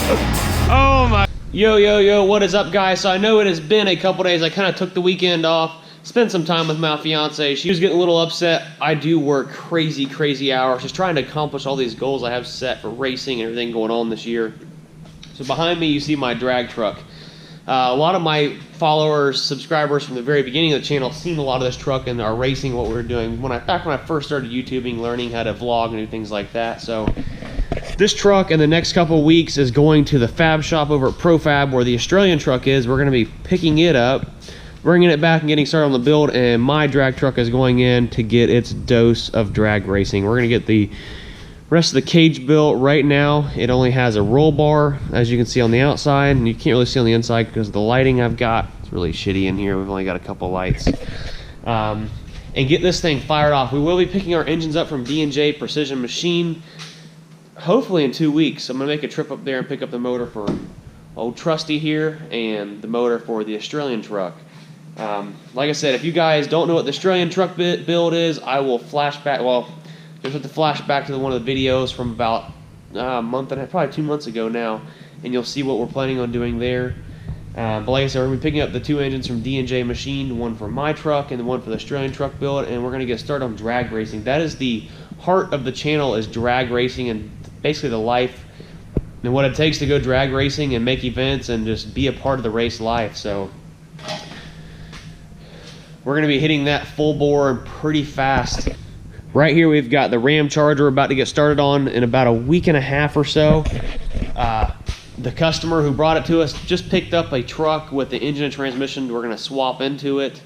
Oh my. Yo, what is up, guys? So I know it has been a couple days. I kind of took the weekend off, spent some time with my fiance. She was getting a little upset. I do work crazy hours just trying to accomplish all these goals I have set for racing and everything going on this year. So behind me, you see my drag truck. A lot of my followers, subscribers from the very beginning of the channel seen a lot of this truck and are racing what we were doing back when I first started YouTubing, learning how to vlog and do things like that. So this truck in the next couple of weeks is going to the fab shop over at ProFab where the Australian truck is. We're going to be picking it up, bringing it back and getting started on the build, and my drag truck is going in to get its dose of drag racing. We're going to get the rest of the cage built. Right now it only has a roll bar, as you can see on the outside, and you can't really see on the inside because of the lighting I've got. It's really shitty in here. We've only got a couple lights. And get this thing fired off. We will be picking our engines up from D&J Precision Machine hopefully in 2 weeks. I'm gonna make a trip up there and pick up the motor for old Trusty here and the motor for the Australian truck. Like I said, if you guys don't know what the Australian truck build is, I will flash back. Well, just have to flash back to one of the videos from about a month and a half, probably 2 months ago now, and you'll see what we're planning on doing there. But like I said, we're going to be picking up the 2 engines from D&J Machine, one for my truck and the one for the Australian truck build, and we're going to get started on drag racing. That is the heart of the channel, is drag racing, and basically the life and what it takes to go drag racing and make events and just be a part of the race life. So we're going to be hitting that full bore pretty fast. Right here we've got the Ram Charger we're about to get started on in about a week and a half or so. The customer who brought it to us just picked up a truck with the engine and transmission. We're going to swap into it.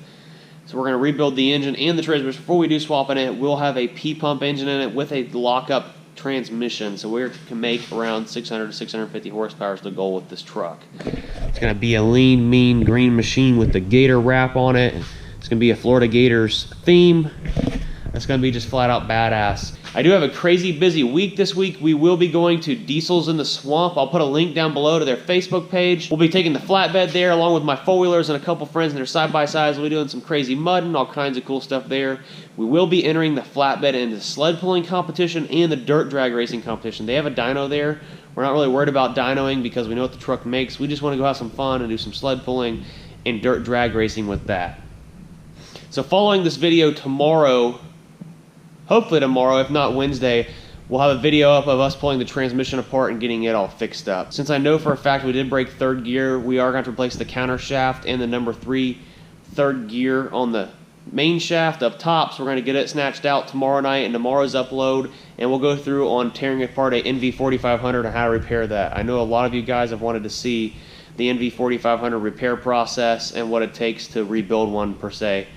So we're going to rebuild the engine and the transmission. Before we do swap in it, we'll have a P-pump engine in it with a lockup transmission. So we can make around 600 to 650 horsepower is the goal with this truck. It's going to be a lean, mean green machine with the Gator wrap on it. It's going to be a Florida Gators theme. It's going to be just flat out badass. I do have a crazy busy week this week. We will be going to Diesel's in the Swamp. I'll put a link down below to their Facebook page. We'll be taking the flatbed there along with my four-wheelers and a couple friends in their side-by-sides. We'll be doing some crazy mud and all kinds of cool stuff there. We will be entering the flatbed into the sled pulling competition and the dirt drag racing competition. They have a dyno there. We're not really worried about dynoing because we know what the truck makes. We just want to go have some fun and do some sled pulling and dirt drag racing with that. So following this video tomorrow, hopefully tomorrow, if not Wednesday, we'll have a video up of us pulling the transmission apart and getting it all fixed up. Since I know for a fact we did break third gear, we are going to replace the counter shaft and the number 3 third gear on the main shaft up top. So we're going to get it snatched out tomorrow night in tomorrow's upload, and we'll go through on tearing apart a NV4500 and how to repair that. I know a lot of you guys have wanted to see the NV4500 repair process and what it takes to rebuild one per se.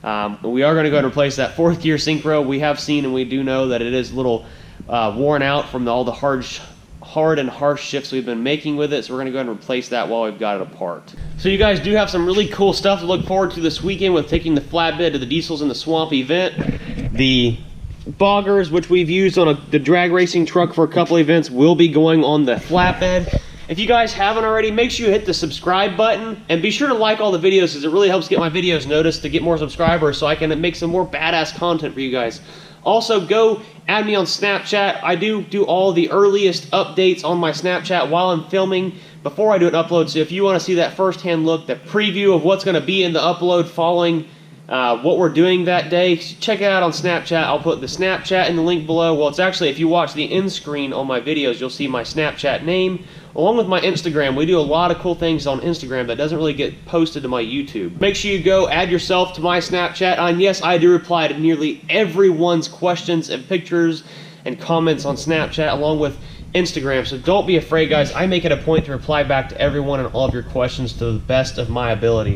We are going to go and replace that 4th gear synchro. We have seen and we do know that it is a little worn out from all the hard and harsh shifts we've been making with it, so we're going to go ahead and replace that while we've got it apart. So you guys do have some really cool stuff to look forward to this weekend with taking the flatbed to the Diesels in the Swamp event. The boggers, which we've used on the drag racing truck for a couple events, will be going on the flatbed. If you guys haven't already, make sure you hit the subscribe button and be sure to like all the videos because it really helps get my videos noticed to get more subscribers so I can make some more badass content for you guys. Also, go add me on Snapchat. I do all the earliest updates on my Snapchat while I'm filming before I do an upload. So if you want to see that first-hand look, the preview of what's going to be in the upload following what we're doing that day, check it out on Snapchat. I'll put the Snapchat in the link below. Well, it's actually, if you watch the end screen on my videos, you'll see my Snapchat name along with my Instagram. We do a lot of cool things on Instagram that doesn't really get posted to my YouTube. Make sure you go add yourself to my Snapchat. And yes, I do reply to nearly everyone's questions and pictures and comments on Snapchat along with Instagram. So don't be afraid, guys. I make it a point to reply back to everyone and all of your questions to the best of my ability.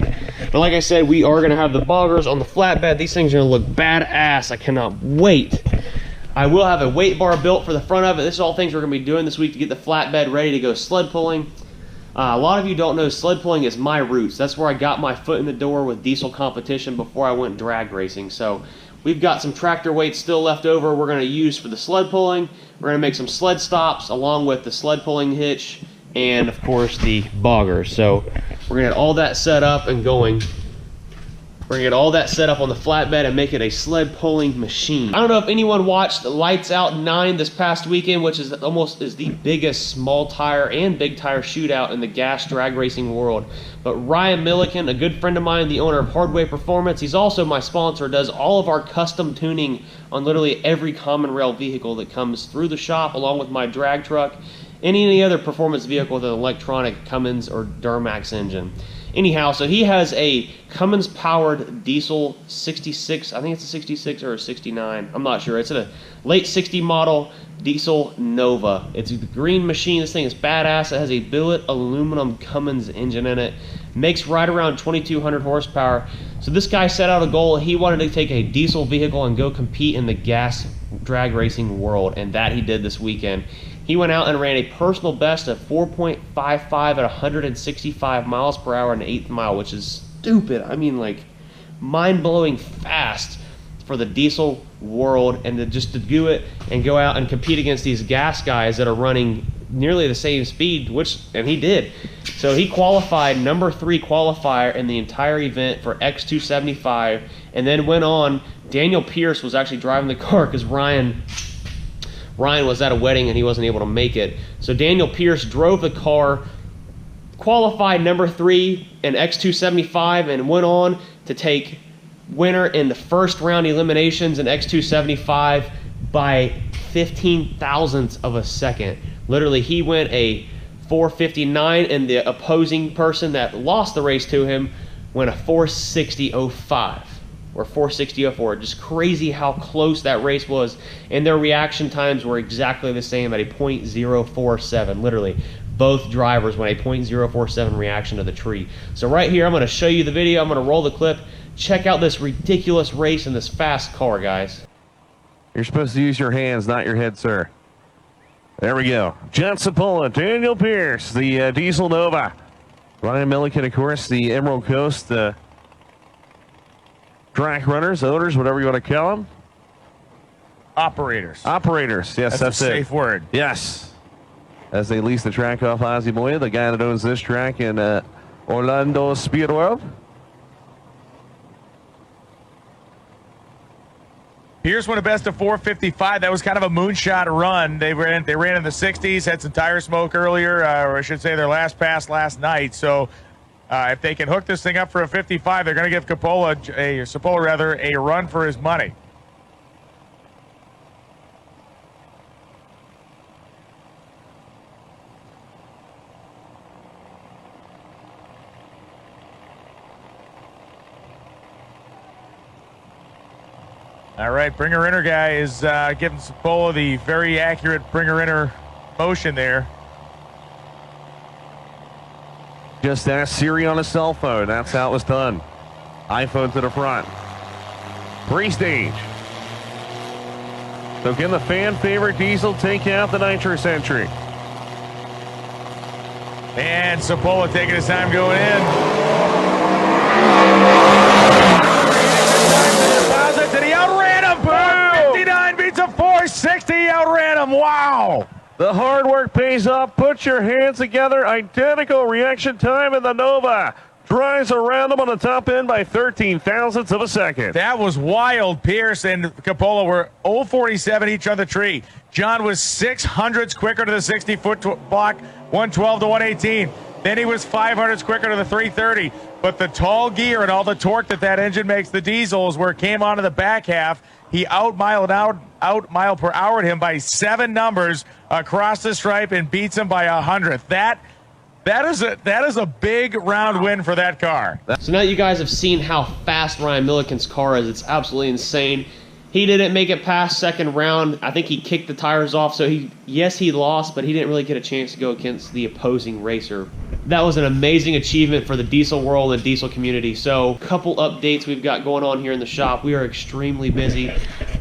But like I said, we are going to have the boggers on the flatbed. These things are going to look badass. I cannot wait. I will have a weight bar built for the front of it. This is all things we're going to be doing this week to get the flatbed ready to go sled pulling. A lot of you don't know sled pulling is my roots. That's where I got my foot in the door with diesel competition before I went drag racing. So we've got some tractor weights still left over we're going to use for the sled pulling. We're going to make some sled stops along with the sled pulling hitch and, of course, the bogger. So we're going to get all that set up and going. We're gonna get all that set up on the flatbed and make it a sled pulling machine. I don't know if anyone watched Lights Out 9 this past weekend, which is the biggest small tire and big tire shootout in the gas drag racing world. But Ryan Milliken, a good friend of mine, the owner of Hardway Performance, he's also my sponsor, does all of our custom tuning on literally every common rail vehicle that comes through the shop, along with my drag truck and any other performance vehicle with an electronic Cummins or Duramax engine. Anyhow, so he has a Cummins powered diesel 66, I think it's a 66 or a 69, I'm not sure. It's a late 60 model diesel Nova. It's a green machine. This thing is badass. It has a billet aluminum Cummins engine in it. Makes right around 2,200 horsepower. So this guy set out a goal. He wanted to take a diesel vehicle and go compete in the gas drag racing world, and that he did this weekend. He went out and ran a personal best of 4.55 at 165 miles per hour in the 8th mile, which is stupid. I mean, like, mind-blowing fast for the diesel world, and just to do it and go out and compete against these gas guys that are running nearly the same speed, and he did. So he qualified number 3 qualifier in the entire event for X275, and then went on. Daniel Pierce was actually driving the car because Ryan was at a wedding and he wasn't able to make it. So Daniel Pierce drove the car, qualified number 3 in X275, and went on to take winner in the first round eliminations in X275 by 15 thousandths of a second. Literally, he went a 4:59, and the opposing person that lost the race to him went a 4:60.05 or 4:60.04. Just crazy how close that race was, and their reaction times were exactly the same at a .047. Literally, both drivers went a .047 reaction to the tree. So right here, I'm going to show you the video. I'm going to roll the clip. Check out this ridiculous race in this fast car, guys. You're supposed to use your hands, not your head, sir. There we go. John Cipolla, Daniel Pierce, the Diesel Nova. Ryan Milliken, of course, the Emerald Coast track runners, owners, whatever you want to call them. Operators. Operators, yes, that's a it. safe word. Yes. As they lease the track off Ozzie Moya, the guy that owns this track in Orlando Speed World. Pierce won a best of 4:55. That was kind of a moonshot run. They ran in the 60s, had some tire smoke earlier, or I should say their last pass last night. So if they can hook this thing up for a 55, they're going to give Cipolla a run for his money. All right, bringer inner guy is giving Cipolla the very accurate bringer inner motion there. Just ask Siri on a cell phone. That's how it was done. iPhone to the front. Pre-stage. So can the fan favorite Diesel take out the nitrous entry? And Cipolla taking his time going in. And he outran him. 4:59 beats a 4:60. Outran him. Wow. The hard work pays off. Put your hands together. Identical reaction time in the Nova. Drives around him on the top end by 13 thousandths of a second. That was wild. Pierce and Cipolla were 0:47 each on the tree. John was 600ths quicker to the 60-foot block, 112 to 118. Then he was 500ths quicker to the 330. But the tall gear and all the torque that engine makes the Diesel is where it came onto the back half. He out mile per hour him by 7 numbers across the stripe and beats him by 100th. That is a big round win for that car. So now you guys have seen how fast Ryan Milliken's car is. It's absolutely insane. He didn't make it past second round. I think he kicked the tires off, so he lost, but he didn't really get a chance to go against the opposing racer. That was an amazing achievement for the diesel world and diesel community. So a couple updates we've got going on here in the shop. We are extremely busy.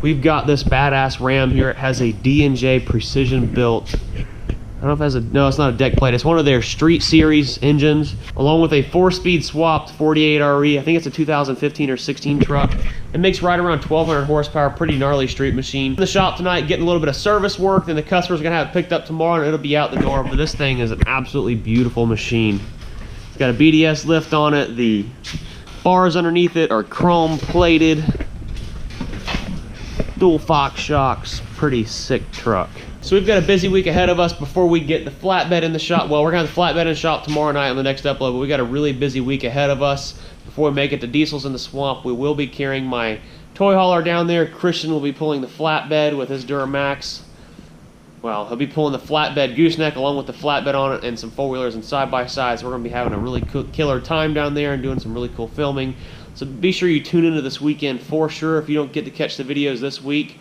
We've got this badass Ram here. It has a D&J precision built. I don't know if it has no, it's not a deck plate. It's one of their Street Series engines, along with a 4-speed swapped 48 RE. I think it's a 2015 or 16 truck. It makes right around 1,200 horsepower, pretty gnarly street machine. In the shop tonight, getting a little bit of service work, then the customer's gonna have it picked up tomorrow and it'll be out the door. But this thing is an absolutely beautiful machine. It's got a BDS lift on it. The bars underneath it are chrome plated. Dual Fox shocks, pretty sick truck. So we've got a busy week ahead of us before we get the flatbed in the shop. Well, we're gonna have the flatbed in the shop tomorrow night on the next upload, but we got a really busy week ahead of us. Before we make it to Diesel's in the Swamp, we will be carrying my toy hauler down there. Christian will be pulling the flatbed with his Duramax. Well, he'll be pulling the flatbed gooseneck along with the flatbed on it and some four-wheelers and side-by-sides. We're gonna be having a really cool, killer time down there and doing some really cool filming. So be sure you tune into this weekend for sure if you don't get to catch the videos this week.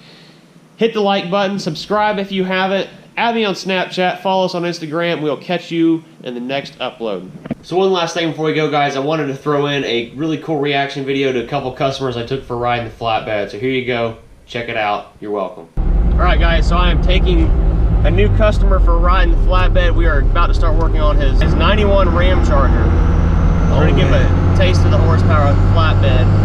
Hit the like button, subscribe if you haven't, add me on Snapchat, follow us on Instagram. We'll catch you in the next upload. So one last thing before we go, guys, I wanted to throw in a really cool reaction video to a couple customers I took for riding the flatbed. So here you go, check it out, you're welcome. All right, guys, so I am taking a new customer for riding the flatbed. We are about to start working on his 91 Ram Charger. We're gonna give a taste of the horsepower of the flatbed.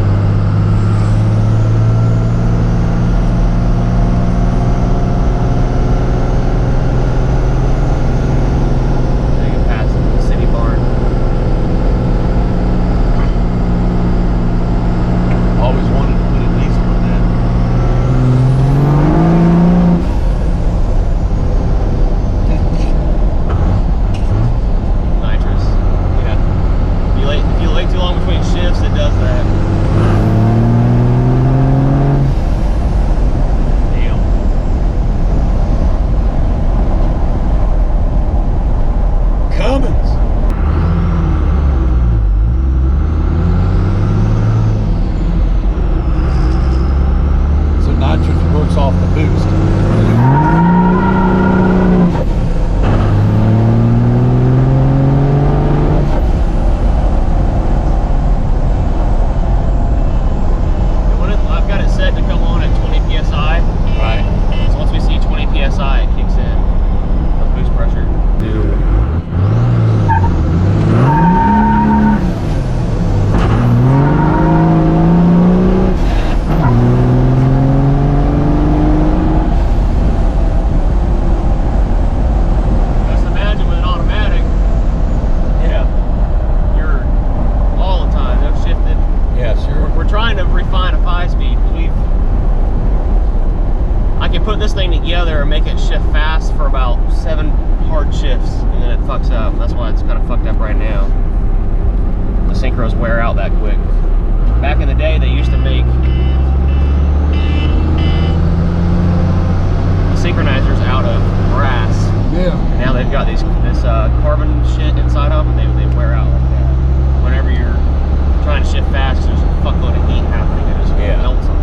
Cummins. So nitrogen works off the boost. I've got it set to come on at 20 psi. Right. So once we see 20 psi, it kicks in the boost pressure. Just imagine with an automatic, Yeah. you're all the time, no shifted. Yeah, sure. We're trying to refine a 5-speed. I can put this thing together and make it shift fast for about 7 hard shifts, and then it fucks up. That's why it's kind of fucked up right now. The synchros wear out that quick. Back in the day, they used to make the synchronizers out of brass. Yeah. And now they've got this carbon shit inside of them. They wear out like that. Whenever you're trying to shift fast, there's a fuckload of heat happening. It just melts them.